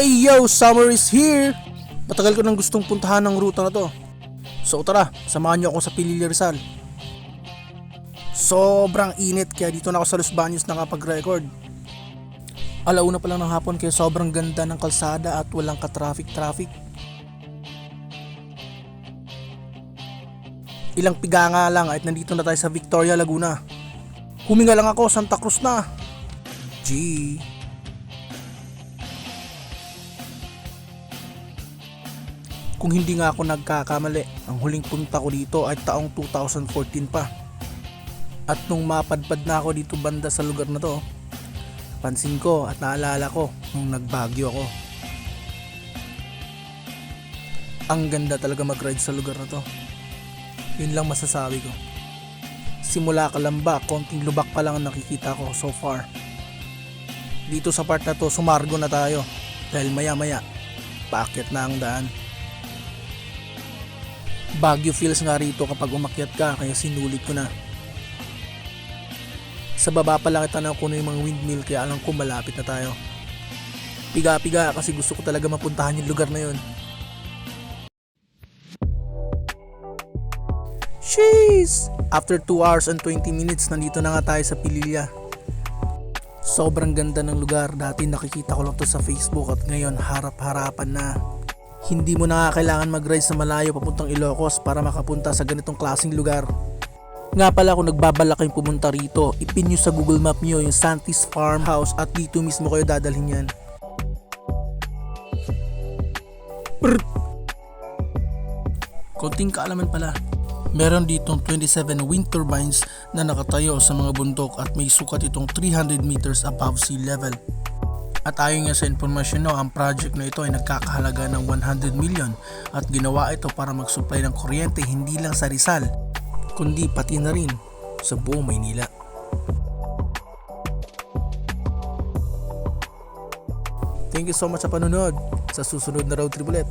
Hey yo, summer is here! Matagal ko nang gustong puntahan ng ruta na to. So tara, samahan niyo ako sa Pililla Rizal. Sobrang init kaya dito na ako sa Los Baños nakapag-record. Alauna pa lang ng hapon kaya sobrang ganda ng kalsada at walang ka-traffic. Ilang piga nga lang at nandito na tayo sa Victoria, Laguna. Huminga lang ako, Santa Cruz na. G. Kung hindi nga ako nagkakamali, ang huling punta ko dito ay taong 2014 pa. At nung mapadpad na ako dito banda sa lugar na to, pansin ko at naalala ko nung nagbagyo ako. Ang ganda talaga mag-ride sa lugar na to. Yun lang masasabi ko. Simula Calamba, konting lubak pa lang ang nakikita ko so far. Dito sa part na to, sumargo na tayo dahil maya paakyat na ang daan. Baguio feels nga rito kapag umakyat ka kaya sinulit ko na. Sa baba pa lang itanaw ko na yung mga windmill kaya alam ko malapit na tayo. Piga kasi gusto ko talaga mapuntahan yung lugar na yun. Sheesh! After 2 hours and 20 minutes nandito na nga tayo sa Pililla. Sobrang ganda ng lugar. Dati nakikita ko lang to sa Facebook at ngayon harap-harapan na. Hindi mo na nga kailangan mag-ride sa malayo papuntang Ilocos para makapunta sa ganitong klaseng lugar. Nga pala kung nagbabalak kayong pumunta rito, ipin nyo sa Google Map nyo yung Santis Farmhouse at dito mismo kayo dadalhin yan. Konting kaalaman pala. Meron ditong 27 wind turbines na nakatayo sa mga bundok at may sukat itong 300 meters above sea level. At ayon nga sa impormasyon ang project na ito ay nagkakahalaga ng 100 million at ginawa ito para mag-supply ng kuryente hindi lang sa Rizal, kundi pati na rin sa buong Maynila. Thank you so much sa panonood. Sa susunod na road trip ulit.